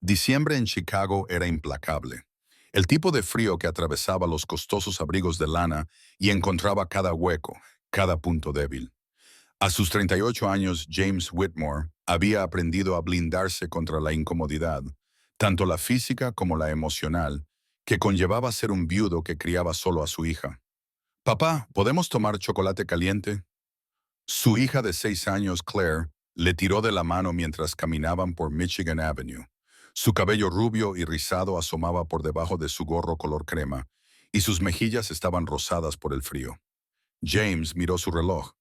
Diciembre en Chicago era implacable. El tipo de frío que atravesaba los costosos abrigos de lana y encontraba cada hueco, cada punto débil. A sus 38 años, James Whitmore había aprendido a blindarse contra la incomodidad, tanto la física como la emocional, que conllevaba ser un viudo que criaba solo a su hija. Papá, ¿podemos tomar chocolate caliente? Su hija de 6 años, Claire, le tiró de la mano mientras caminaban por Michigan Avenue. Su cabello rubio y rizado asomaba por debajo de su gorro color crema, y sus mejillas estaban rosadas por el frío. James miró su reloj.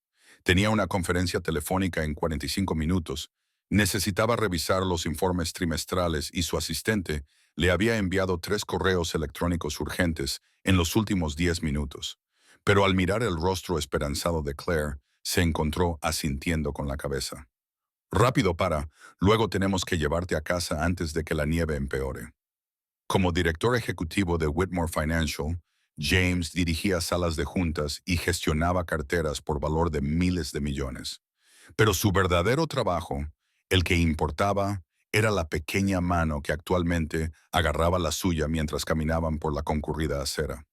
Tenía una conferencia telefónica en 45 minutos. Necesitaba revisar los informes trimestrales y su asistente le había enviado 3 correos electrónicos urgentes en los últimos 10 minutos. Pero al mirar el rostro esperanzado de Claire, se encontró asintiendo con la cabeza. Rápido luego tenemos que llevarte a casa antes de que la nieve empeore. Como director ejecutivo de Whitmore Financial, James dirigía salas de juntas y gestionaba carteras por valor de miles de millones. Pero su verdadero trabajo, el que importaba, era la pequeña mano que actualmente agarraba la suya mientras caminaban por la concurrida acera.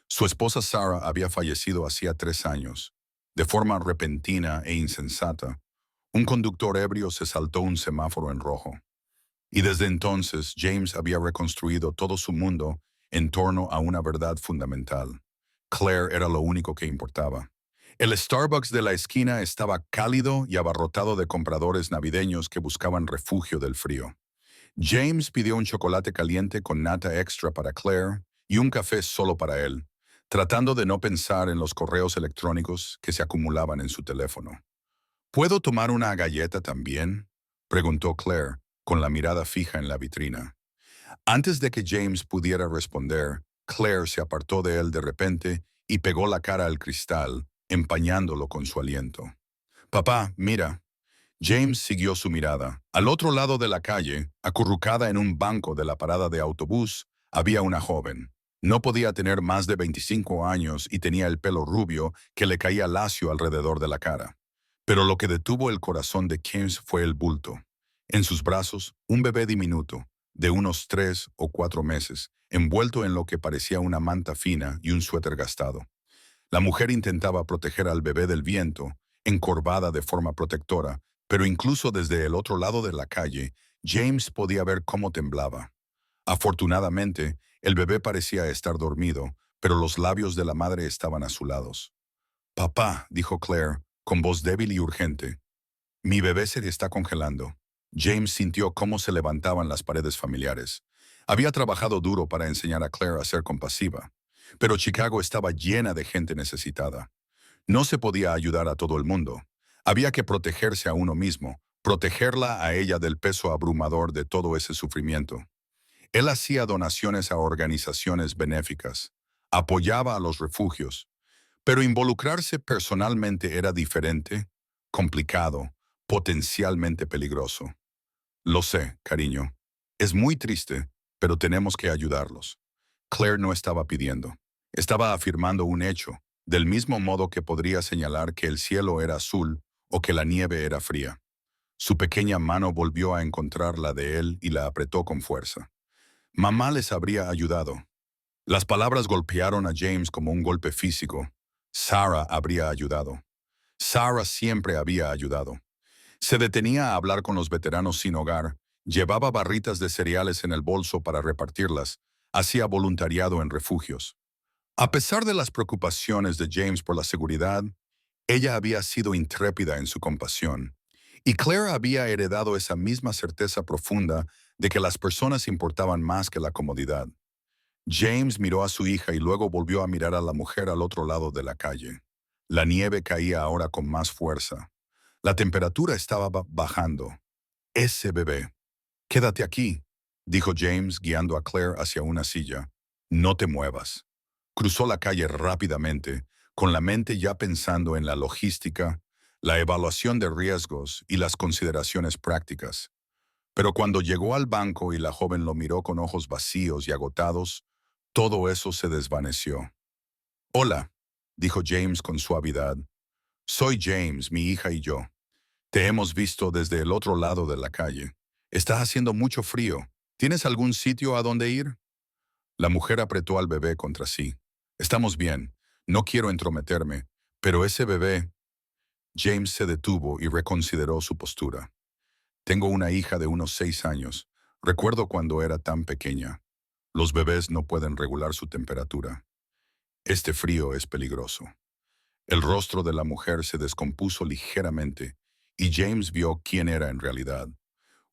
Su esposa Sarah había fallecido hacía 3 años. De forma repentina e insensata, un conductor ebrio se saltó un semáforo en rojo. Y desde entonces James había reconstruido todo su mundo en torno a una verdad fundamental. Claire era lo único que importaba. El Starbucks de la esquina estaba cálido y abarrotado de compradores navideños que buscaban refugio del frío. James pidió un chocolate caliente con nata extra para Claire y un café solo para él, tratando de no pensar en los correos electrónicos que se acumulaban en su teléfono. ¿Puedo tomar una galleta también?, preguntó Claire, con la mirada fija en la vitrina. Antes de que James pudiera responder, Claire se apartó de él de repente y pegó la cara al cristal, empañándolo con su aliento. Papá, mira. James siguió su mirada. Al otro lado de la calle, acurrucada en un banco de la parada de autobús, había una joven. No podía tener más de 25 años y tenía el pelo rubio que le caía lacio alrededor de la cara. Pero lo que detuvo el corazón de James fue el bulto. En sus brazos, un bebé diminuto, de unos 3 o 4 meses, envuelto en lo que parecía una manta fina y un suéter gastado. La mujer intentaba proteger al bebé del viento, encorvada de forma protectora, pero incluso desde el otro lado de la calle, James podía ver cómo temblaba. Afortunadamente, el bebé parecía estar dormido, pero los labios de la madre estaban azulados. «Papá», dijo Claire, con voz débil y urgente. «Mi bebé se está congelando». James sintió cómo se levantaban las paredes familiares. Había trabajado duro para enseñar a Claire a ser compasiva, pero Chicago estaba llena de gente necesitada. No se podía ayudar a todo el mundo. Había que protegerse a uno mismo, protegerla a ella del peso abrumador de todo ese sufrimiento. Él hacía donaciones a organizaciones benéficas, apoyaba a los refugios, pero involucrarse personalmente era diferente, complicado, potencialmente peligroso. Lo sé, cariño. Es muy triste, pero tenemos que ayudarlos. Claire no estaba pidiendo. Estaba afirmando un hecho, del mismo modo que podría señalar que el cielo era azul o que la nieve era fría. Su pequeña mano volvió a encontrar la de él y la apretó con fuerza. Mamá les habría ayudado. Las palabras golpearon a James como un golpe físico. Sarah habría ayudado. Sarah siempre había ayudado. Se detenía a hablar con los veteranos sin hogar, llevaba barritas de cereales en el bolso para repartirlas, hacía voluntariado en refugios. A pesar de las preocupaciones de James por la seguridad, ella había sido intrépida en su compasión, y Claire había heredado esa misma certeza profunda de que las personas importaban más que la comodidad. James miró a su hija y luego volvió a mirar a la mujer al otro lado de la calle. La nieve caía ahora con más fuerza. La temperatura estaba bajando. «Ese bebé. Quédate aquí», dijo James guiando a Claire hacia una silla. «No te muevas». Cruzó la calle rápidamente, con la mente ya pensando en la logística, la evaluación de riesgos y las consideraciones prácticas. Pero cuando llegó al banco y la joven lo miró con ojos vacíos y agotados, todo eso se desvaneció. «Hola», dijo James con suavidad. «Soy James, mi hija y yo. Te hemos visto desde el otro lado de la calle. Está haciendo mucho frío. ¿Tienes algún sitio a donde ir? La mujer apretó al bebé contra sí. Estamos bien. No quiero entrometerme, pero ese bebé... James se detuvo y reconsideró su postura. Tengo una hija de unos 6 años. Recuerdo cuando era tan pequeña. Los bebés no pueden regular su temperatura. Este frío es peligroso. El rostro de la mujer se descompuso ligeramente y James vio quién era en realidad.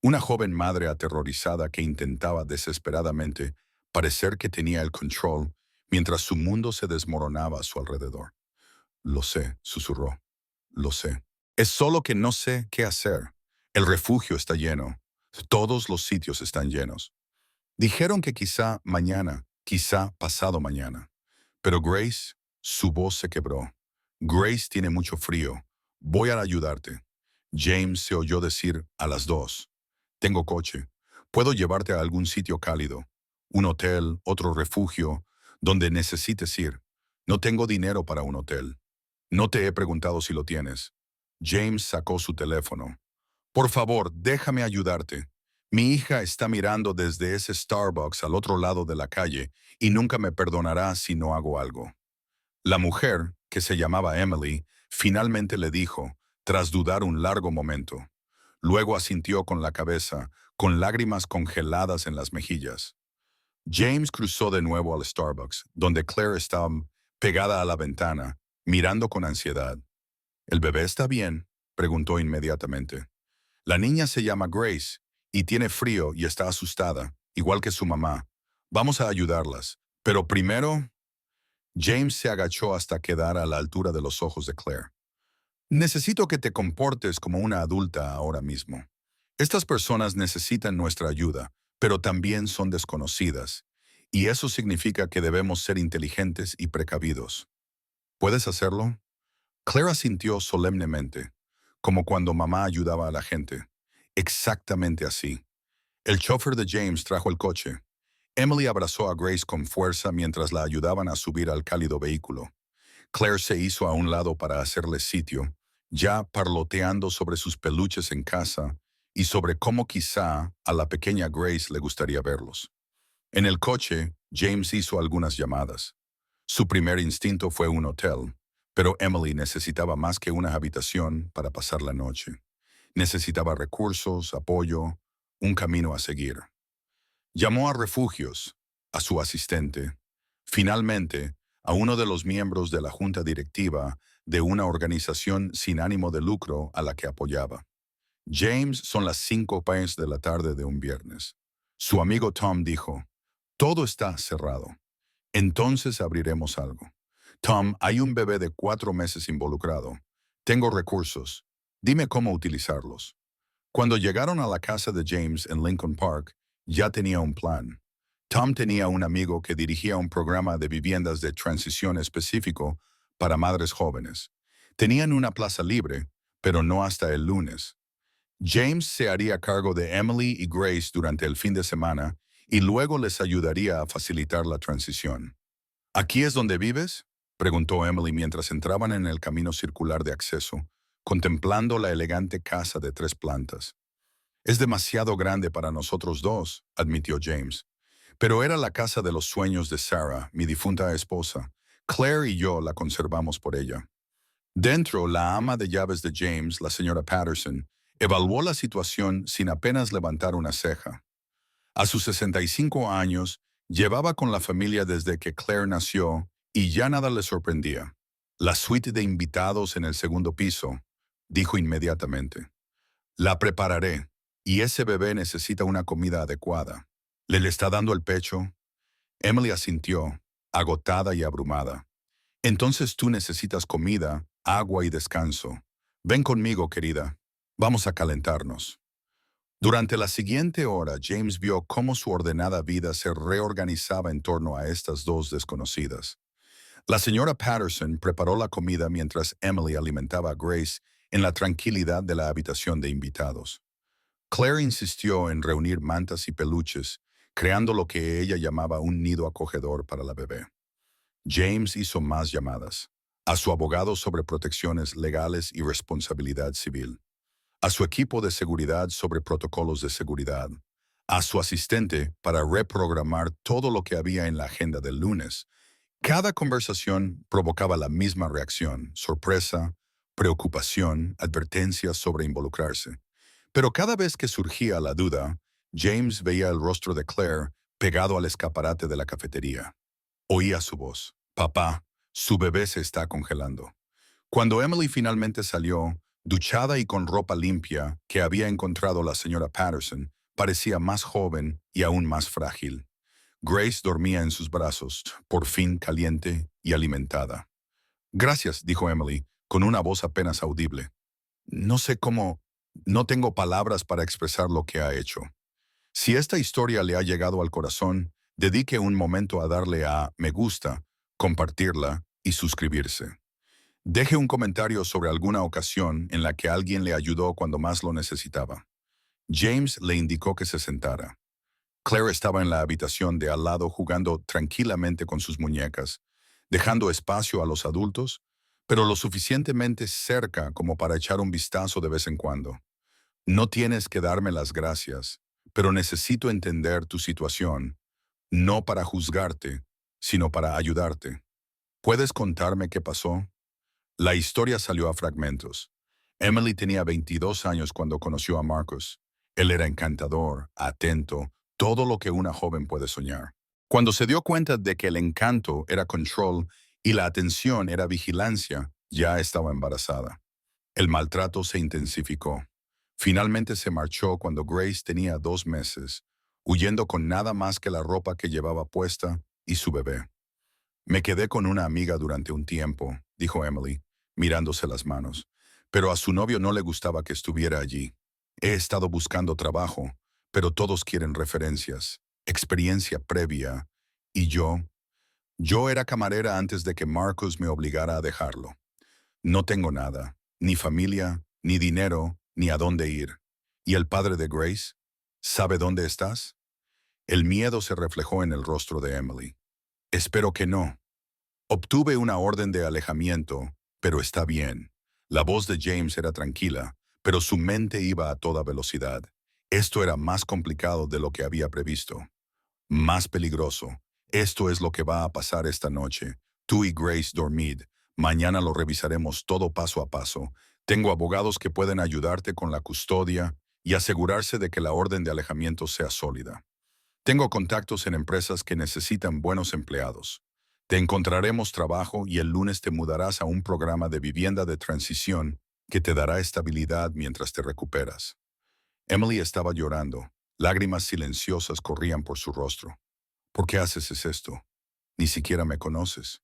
Una joven madre aterrorizada que intentaba desesperadamente parecer que tenía el control mientras su mundo se desmoronaba a su alrededor. Lo sé, susurró. Lo sé. Es solo que no sé qué hacer. El refugio está lleno. Todos los sitios están llenos. Dijeron que quizá mañana, quizá pasado mañana. Pero Grace, su voz se quebró. Grace tiene mucho frío. Voy a ayudarte. James se oyó decir a las dos. Tengo coche. Puedo llevarte a algún sitio cálido. Un hotel, otro refugio, donde necesites ir. No tengo dinero para un hotel. No te he preguntado si lo tienes. James sacó su teléfono. Por favor, déjame ayudarte. Mi hija está mirando desde ese Starbucks al otro lado de la calle y nunca me perdonará si no hago algo. La mujer, que se llamaba Emily, finalmente le dijo, tras dudar un largo momento. Luego asintió con la cabeza, con lágrimas congeladas en las mejillas. James cruzó de nuevo al Starbucks, donde Claire estaba pegada a la ventana, mirando con ansiedad. ¿El bebé está bien?, preguntó inmediatamente. La niña se llama Grace y tiene frío y está asustada, igual que su mamá. Vamos a ayudarlas. Pero primero... James se agachó hasta quedar a la altura de los ojos de Claire. Necesito que te comportes como una adulta ahora mismo. Estas personas necesitan nuestra ayuda, pero también son desconocidas, y eso significa que debemos ser inteligentes y precavidos. ¿Puedes hacerlo? Claire asintió solemnemente, como cuando mamá ayudaba a la gente. Exactamente así. El chofer de James trajo el coche. Emily abrazó a Grace con fuerza mientras la ayudaban a subir al cálido vehículo. Claire se hizo a un lado para hacerle sitio, ya parloteando sobre sus peluches en casa y sobre cómo quizá a la pequeña Grace le gustaría verlos. En el coche, James hizo algunas llamadas. Su primer instinto fue un hotel, pero Emily necesitaba más que una habitación para pasar la noche. Necesitaba recursos, apoyo, un camino a seguir. Llamó a refugios, a su asistente, finalmente a uno de los miembros de la junta directiva de una organización sin ánimo de lucro a la que apoyaba. James son las 5:00 de la tarde de un viernes. Su amigo Tom dijo, todo está cerrado. Entonces abriremos algo. Tom, hay un bebé de 4 meses involucrado. Tengo recursos. Dime cómo utilizarlos. Cuando llegaron a la casa de James en Lincoln Park, ya tenía un plan. Tom tenía un amigo que dirigía un programa de viviendas de transición específico para madres jóvenes. Tenían una plaza libre, pero no hasta el lunes. James se haría cargo de Emily y Grace durante el fin de semana y luego les ayudaría a facilitar la transición. ¿Aquí es donde vives?, preguntó Emily mientras entraban en el camino circular de acceso, contemplando la elegante casa de 3 plantas. Es demasiado grande para nosotros dos, admitió James. Pero era la casa de los sueños de Sarah, mi difunta esposa. Claire y yo la conservamos por ella. Dentro, la ama de llaves de James, la señora Patterson, evaluó la situación sin apenas levantar una ceja. A sus 65 años, llevaba con la familia desde que Claire nació y ya nada le sorprendía. La suite de invitados en el segundo piso, dijo inmediatamente. La prepararé, y ese bebé necesita una comida adecuada. ¿Le está dando el pecho? Emily asintió, agotada y abrumada. Entonces tú necesitas comida, agua y descanso. Ven conmigo, querida. Vamos a calentarnos. Durante la siguiente hora, James vio cómo su ordenada vida se reorganizaba en torno a estas dos desconocidas. La señora Patterson preparó la comida mientras Emily alimentaba a Grace en la tranquilidad de la habitación de invitados. Claire insistió en reunir mantas y peluches, creando lo que ella llamaba un nido acogedor para la bebé. James hizo más llamadas, a su abogado sobre protecciones legales y responsabilidad civil, a su equipo de seguridad sobre protocolos de seguridad, a su asistente para reprogramar todo lo que había en la agenda del lunes. Cada conversación provocaba la misma reacción: sorpresa, preocupación, advertencias sobre involucrarse. Pero cada vez que surgía la duda, James veía el rostro de Claire pegado al escaparate de la cafetería. Oía su voz: «Papá, su bebé se está congelando». Cuando Emily finalmente salió, duchada y con ropa limpia, que había encontrado la señora Patterson, parecía más joven y aún más frágil. Grace dormía en sus brazos, por fin caliente y alimentada. «Gracias», dijo Emily, con una voz apenas audible. «No sé cómo, no tengo palabras para expresar lo que ha hecho». Si esta historia le ha llegado al corazón, dedique un momento a darle a me gusta, compartirla y suscribirse. Deje un comentario sobre alguna ocasión en la que alguien le ayudó cuando más lo necesitaba. James le indicó que se sentara. Claire estaba en la habitación de al lado jugando tranquilamente con sus muñecas, dejando espacio a los adultos, pero lo suficientemente cerca como para echar un vistazo de vez en cuando. «No tienes que darme las gracias, pero necesito entender tu situación, no para juzgarte, sino para ayudarte. ¿Puedes contarme qué pasó?». La historia salió a fragmentos. Emily tenía 22 años cuando conoció a Marcus. Él era encantador, atento, todo lo que una joven puede soñar. Cuando se dio cuenta de que el encanto era control y la atención era vigilancia, ya estaba embarazada. El maltrato se intensificó. Finalmente se marchó cuando Grace tenía 2 meses, huyendo con nada más que la ropa que llevaba puesta y su bebé. «Me quedé con una amiga durante un tiempo», dijo Emily, mirándose las manos, «pero a su novio no le gustaba que estuviera allí. He estado buscando trabajo, pero todos quieren referencias, experiencia previa, y yo era camarera antes de que Marcus me obligara a dejarlo. No tengo nada, ni familia, ni dinero, ni a dónde ir. ¿Y el padre de Grace? ¿Sabe dónde estás?». El miedo se reflejó en el rostro de Emily. «Espero que no. Obtuve una orden de alejamiento, pero está bien». La voz de James era tranquila, pero su mente iba a toda velocidad. Esto era más complicado de lo que había previsto. Más peligroso. Esto es lo que va a pasar esta noche. Tú y Grace dormid. Mañana lo revisaremos todo paso a paso. Tengo abogados que pueden ayudarte con la custodia y asegurarse de que la orden de alejamiento sea sólida. Tengo contactos en empresas que necesitan buenos empleados. Te encontraremos trabajo y el lunes te mudarás a un programa de vivienda de transición que te dará estabilidad mientras te recuperas». Emily estaba llorando. Lágrimas silenciosas corrían por su rostro. «¿Por qué haces esto? Ni siquiera me conoces».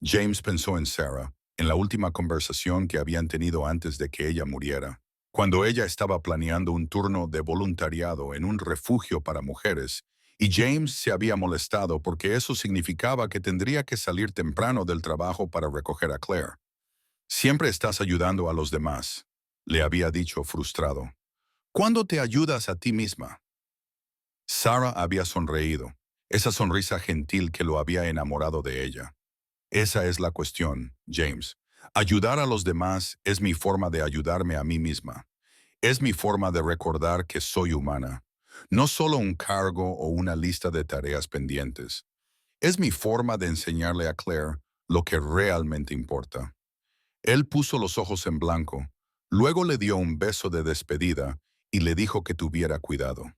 James pensó en Sarah, en la última conversación que habían tenido antes de que ella muriera, cuando ella estaba planeando un turno de voluntariado en un refugio para mujeres, y James se había molestado porque eso significaba que tendría que salir temprano del trabajo para recoger a Claire. «Siempre estás ayudando a los demás», le había dicho frustrado. «¿Cuándo te ayudas a ti misma?». Sarah había sonreído, esa sonrisa gentil que lo había enamorado de ella. «Esa es la cuestión, James. Ayudar a los demás es mi forma de ayudarme a mí misma. Es mi forma de recordar que soy humana. No solo un cargo o una lista de tareas pendientes. Es mi forma de enseñarle a Claire lo que realmente importa». Él puso los ojos en blanco, luego le dio un beso de despedida y le dijo que tuviera cuidado.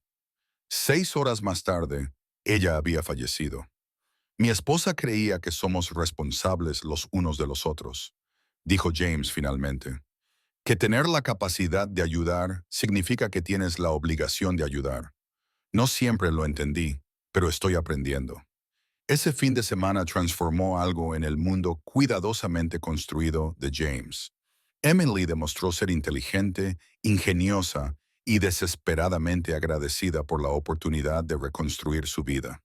6 horas más tarde, ella había fallecido. «Mi esposa creía que somos responsables los unos de los otros», dijo James finalmente. «Que tener la capacidad de ayudar significa que tienes la obligación de ayudar. No siempre lo entendí, pero estoy aprendiendo». Ese fin de semana transformó algo en el mundo cuidadosamente construido de James. Emily demostró ser inteligente, ingeniosa y desesperadamente agradecida por la oportunidad de reconstruir su vida.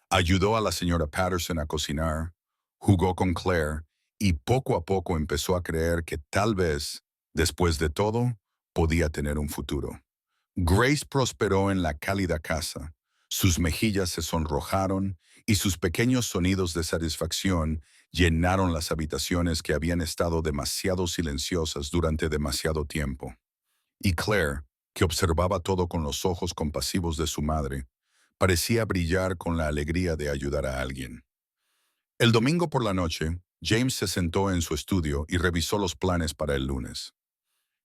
Ayudó a la señora Patterson a cocinar, jugó con Claire y poco a poco empezó a creer que tal vez, después de todo, podía tener un futuro. Grace prosperó en la cálida casa. Sus mejillas se sonrojaron y sus pequeños sonidos de satisfacción llenaron las habitaciones que habían estado demasiado silenciosas durante demasiado tiempo. Y Claire, que observaba todo con los ojos compasivos de su madre, parecía brillar con la alegría de ayudar a alguien. El domingo por la noche, James se sentó en su estudio y revisó los planes para el lunes.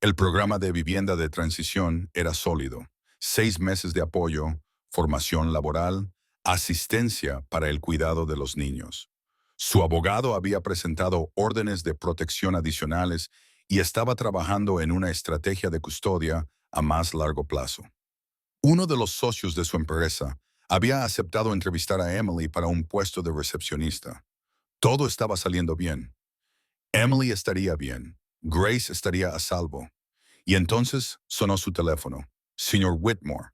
El programa de vivienda de transición era sólido: 6 meses de apoyo, formación laboral, asistencia para el cuidado de los niños. Su abogado había presentado órdenes de protección adicionales y estaba trabajando en una estrategia de custodia a más largo plazo. Uno de los socios de su empresa había aceptado entrevistar a Emily para un puesto de recepcionista. Todo estaba saliendo bien. Emily estaría bien. Grace estaría a salvo. Y entonces sonó su teléfono. Señor Whitmore,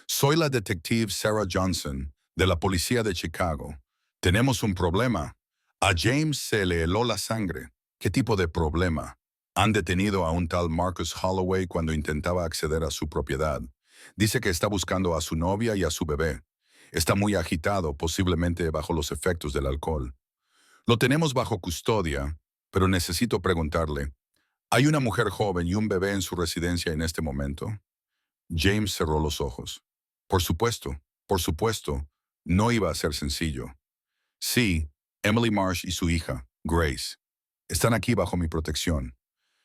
soy la detective Sarah Johnson, de la policía de Chicago. Tenemos un problema. A James se le heló la sangre. ¿Qué tipo de problema? Han detenido a un tal Marcus Holloway cuando intentaba acceder a su propiedad. Dice que está buscando a su novia y a su bebé. Está muy agitado, posiblemente bajo los efectos del alcohol. Lo tenemos bajo custodia, pero necesito preguntarle, ¿hay una mujer joven y un bebé en su residencia en este momento? James cerró los ojos. Por supuesto, no iba a ser sencillo. Sí, Emily Marsh y su hija, Grace, están aquí bajo mi protección.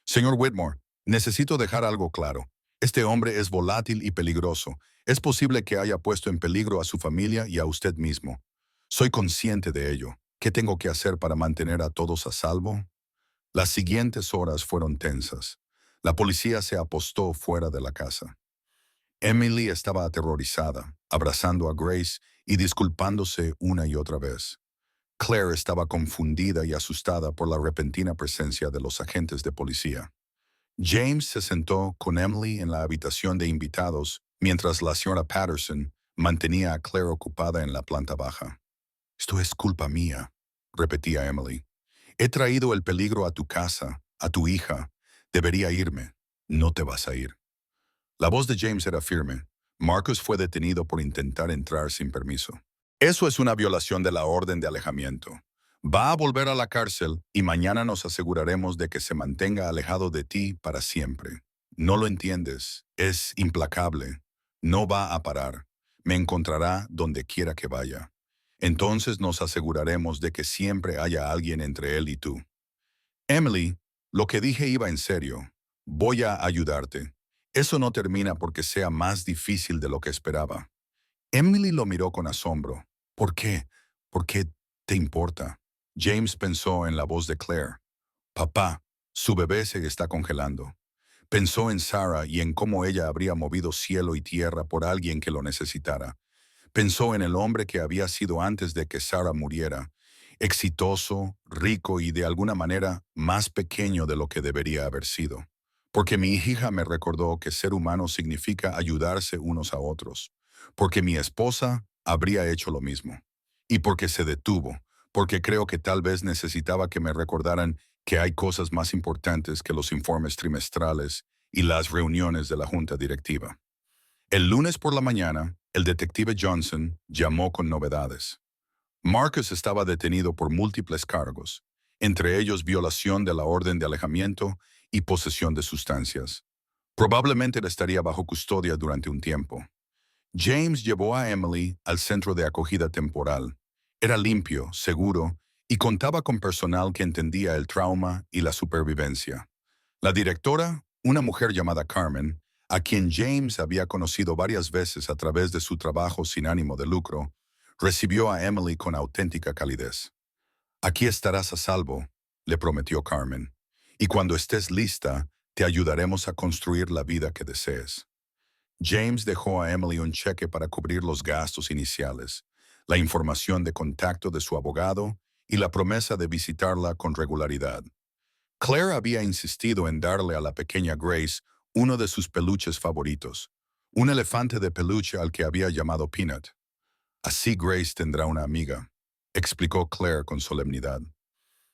Señor Whitmore, necesito dejar algo claro. Este hombre es volátil y peligroso. Es posible que haya puesto en peligro a su familia y a usted mismo. Soy consciente de ello. ¿Qué tengo que hacer para mantener a todos a salvo? Las siguientes horas fueron tensas. La policía se apostó fuera de la casa. Emily estaba aterrorizada, abrazando a Grace y disculpándose una y otra vez. Claire estaba confundida y asustada por la repentina presencia de los agentes de policía. James se sentó con Emily en la habitación de invitados mientras la señora Patterson mantenía a Claire ocupada en la planta baja. «Esto es culpa mía», repetía Emily. «He traído el peligro a tu casa, a tu hija. Debería irme. No te vas a ir». La voz de James era firme. Marcus fue detenido por intentar entrar sin permiso. Eso es una violación de la orden de alejamiento. Va a volver a la cárcel y mañana nos aseguraremos de que se mantenga alejado de ti para siempre. No lo entiendes. Es implacable. No va a parar. Me encontrará donde quiera que vaya. Entonces nos aseguraremos de que siempre haya alguien entre él y tú. Emily, lo que dije iba en serio. Voy a ayudarte. Eso no termina porque sea más difícil de lo que esperaba. Emily lo miró con asombro. ¿Por qué? ¿Por qué te importa? James pensó en la voz de Claire. Papá, su bebé se está congelando. Pensó en Sarah y en cómo ella habría movido cielo y tierra por alguien que lo necesitara. Pensó en el hombre que había sido antes de que Sarah muriera, exitoso, rico y de alguna manera más pequeño de lo que debería haber sido. Porque mi hija me recordó que ser humano significa ayudarse unos a otros. Porque mi esposa habría hecho lo mismo. Y porque se detuvo, porque creo que tal vez necesitaba que me recordaran que hay cosas más importantes que los informes trimestrales y las reuniones de la junta directiva. El lunes por la mañana, el detective Johnson llamó con novedades. Marcus estaba detenido por múltiples cargos, entre ellos violación de la orden de alejamiento y posesión de sustancias. Probablemente él estaría bajo custodia durante un tiempo. James llevó a Emily al centro de acogida temporal. Era limpio, seguro, y contaba con personal que entendía el trauma y la supervivencia. La directora, una mujer llamada Carmen, a quien James había conocido varias veces a través de su trabajo sin ánimo de lucro, recibió a Emily con auténtica calidez. «Aquí estarás a salvo», le prometió Carmen, «y cuando estés lista, te ayudaremos a construir la vida que desees». James dejó a Emily un cheque para cubrir los gastos iniciales, la información de contacto de su abogado y la promesa de visitarla con regularidad. Claire había insistido en darle a la pequeña Grace uno de sus peluches favoritos, un elefante de peluche al que había llamado Peanut. «Así Grace tendrá una amiga», explicó Claire con solemnidad.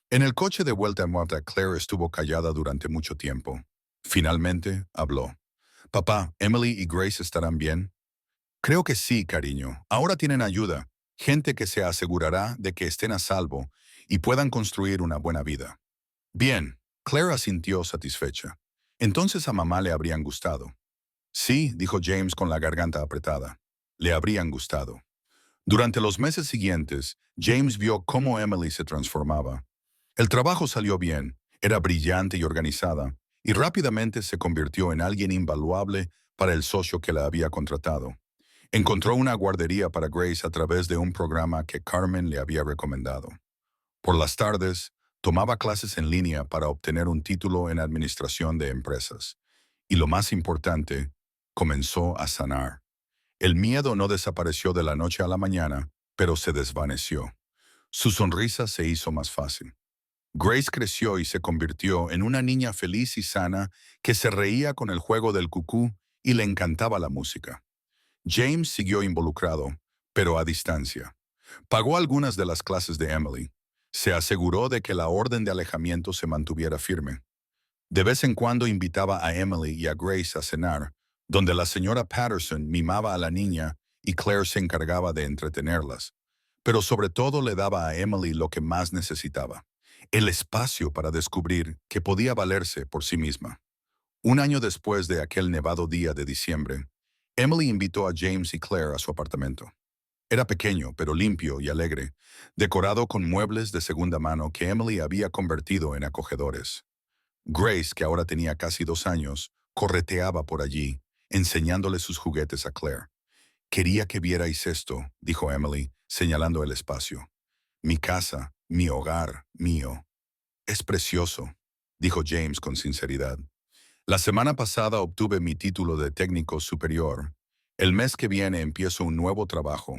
En el coche de vuelta a Marta, Claire estuvo callada durante mucho tiempo. Finalmente habló. «Papá, ¿Emily y Grace estarán bien?» «Creo que sí, cariño. Ahora tienen ayuda, gente que se asegurará de que estén a salvo y puedan construir una buena vida». «Bien», Claire asintió satisfecha. «Entonces a mamá le habrían gustado». Sí, dijo James con la garganta apretada. Le habrían gustado. Durante los meses siguientes, James vio cómo Emily se transformaba. El trabajo salió bien, era brillante y organizada, y rápidamente se convirtió en alguien invaluable para el socio que la había contratado. Encontró una guardería para Grace a través de un programa que Carmen le había recomendado. Por las tardes, tomaba clases en línea para obtener un título en administración de empresas. Y lo más importante, comenzó a sanar. El miedo no desapareció de la noche a la mañana, pero se desvaneció. Su sonrisa se hizo más fácil. Grace creció y se convirtió en una niña feliz y sana que se reía con el juego del cucú y le encantaba la música. James siguió involucrado, pero a distancia. Pagó algunas de las clases de Emily. Se aseguró de que la orden de alejamiento se mantuviera firme. De vez en cuando invitaba a Emily y a Grace a cenar, donde la señora Patterson mimaba a la niña y Claire se encargaba de entretenerlas. Pero sobre todo le daba a Emily lo que más necesitaba, el espacio para descubrir que podía valerse por sí misma. Un año después de aquel nevado día de diciembre, Emily invitó a James y Claire a su apartamento. Era pequeño, pero limpio y alegre, decorado con muebles de segunda mano que Emily había convertido en acogedores. Grace, que ahora tenía casi 2 años, correteaba por allí, enseñándole sus juguetes a Claire. Quería que vierais esto, dijo Emily, señalando el espacio. Mi casa, mi hogar, mío. Es precioso, dijo James con sinceridad. La semana pasada obtuve mi título de técnico superior. El mes que viene empiezo un nuevo trabajo.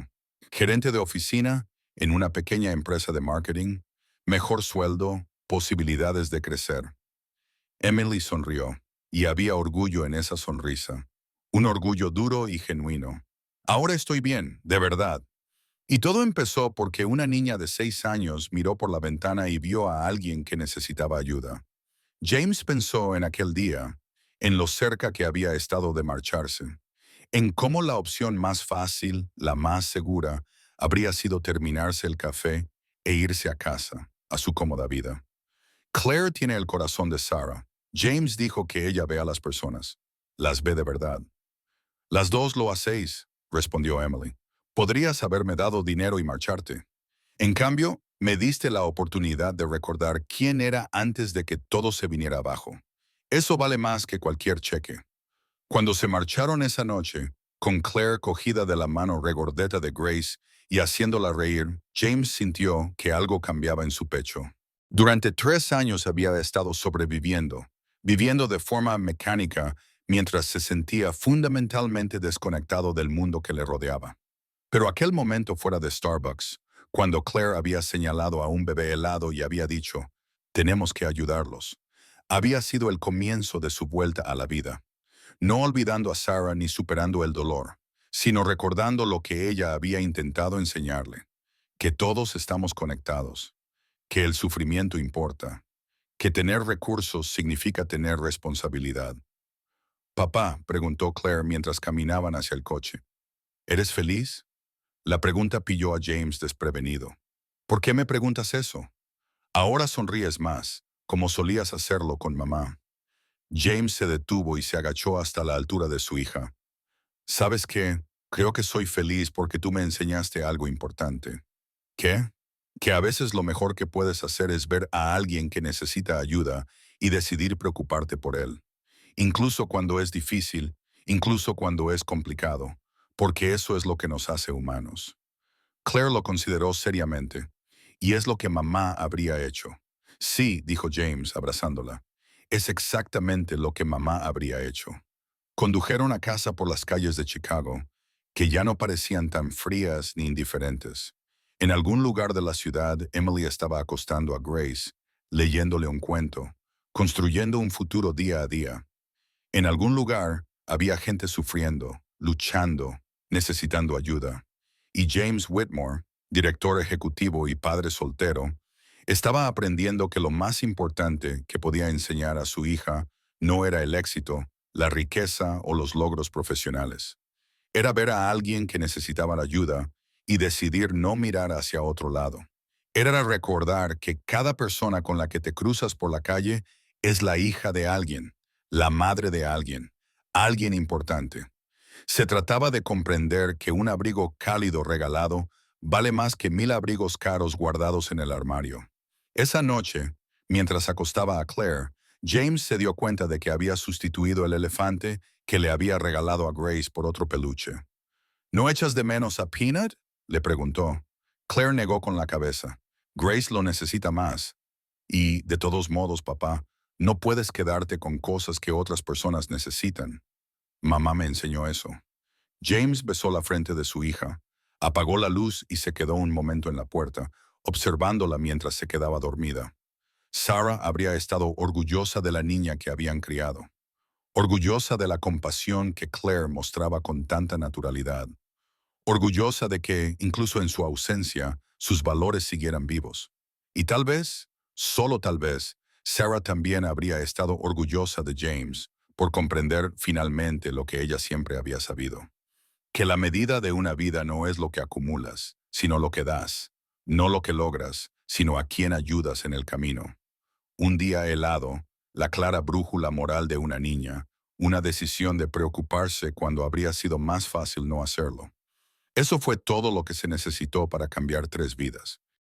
Gerente de oficina en una pequeña empresa de marketing, mejor sueldo, posibilidades de crecer. Emily sonrió, y había orgullo en esa sonrisa. Un orgullo duro y genuino. Ahora estoy bien, de verdad. Y todo empezó porque una niña de 6 años miró por la ventana y vio a alguien que necesitaba ayuda. James pensó en aquel día, en lo cerca que había estado de marcharse, en cómo la opción más fácil, la más segura, habría sido terminarse el café e irse a casa, a su cómoda vida. Claire tiene el corazón de Sarah. James dijo que ella ve a las personas. Las ve de verdad. Las dos lo hacéis, respondió Emily. Podrías haberme dado dinero y marcharte. En cambio, me diste la oportunidad de recordar quién era antes de que todo se viniera abajo. Eso vale más que cualquier cheque. Cuando se marcharon esa noche, con Claire cogida de la mano regordeta de Grace y haciéndola reír, James sintió que algo cambiaba en su pecho. Durante 3 años había estado sobreviviendo, viviendo de forma mecánica mientras se sentía fundamentalmente desconectado del mundo que le rodeaba. Pero aquel momento fuera de Starbucks, cuando Claire había señalado a un bebé helado y había dicho, «Tenemos que ayudarlos», había sido el comienzo de su vuelta a la vida. No olvidando a Sarah ni superando el dolor, sino recordando lo que ella había intentado enseñarle, que todos estamos conectados, que el sufrimiento importa, que tener recursos significa tener responsabilidad. «Papá», preguntó Claire mientras caminaban hacia el coche, «¿eres feliz?» La pregunta pilló a James desprevenido. «¿Por qué me preguntas eso? Ahora sonríes más, como solías hacerlo con mamá». James se detuvo y se agachó hasta la altura de su hija. «¿Sabes qué? Creo que soy feliz porque tú me enseñaste algo importante». «¿Qué?» «Que a veces lo mejor que puedes hacer es ver a alguien que necesita ayuda y decidir preocuparte por él. Incluso cuando es difícil, incluso cuando es complicado, porque eso es lo que nos hace humanos». Claire lo consideró seriamente. «Y es lo que mamá habría hecho». «Sí», dijo James, abrazándola. «Es exactamente lo que mamá habría hecho». Condujeron a casa por las calles de Chicago, que ya no parecían tan frías ni indiferentes. En algún lugar de la ciudad, Emily estaba acostando a Grace, leyéndole un cuento, construyendo un futuro día a día. En algún lugar, había gente sufriendo, luchando, necesitando ayuda. Y James Whitmore, director ejecutivo y padre soltero, estaba aprendiendo que lo más importante que podía enseñar a su hija no era el éxito, la riqueza o los logros profesionales. Era ver a alguien que necesitaba la ayuda y decidir no mirar hacia otro lado. Era recordar que cada persona con la que te cruzas por la calle es la hija de alguien, la madre de alguien, alguien importante. Se trataba de comprender que un abrigo cálido regalado vale más que 1000 abrigos caros guardados en el armario. Esa noche, mientras acostaba a Claire, James se dio cuenta de que había sustituido el elefante que le había regalado a Grace por otro peluche. ¿No echas de menos a Peanut?, le preguntó. Claire negó con la cabeza. Grace lo necesita más. Y, de todos modos, papá, no puedes quedarte con cosas que otras personas necesitan. Mamá me enseñó eso. James besó la frente de su hija, apagó la luz y se quedó un momento en la puerta, observándola mientras se quedaba dormida. Sarah habría estado orgullosa de la niña que habían criado, orgullosa de la compasión que Claire mostraba con tanta naturalidad, orgullosa de que, incluso en su ausencia, sus valores siguieran vivos. Y tal vez, solo tal vez, Sarah también habría estado orgullosa de James por comprender finalmente lo que ella siempre había sabido. Que la medida de una vida no es lo que acumulas, sino lo que das, no lo que logras, sino a quien ayudas en el camino. Un día helado, la clara brújula moral de una niña, una decisión de preocuparse cuando habría sido más fácil no hacerlo. Eso fue todo lo que se necesitó para cambiar 3 vidas.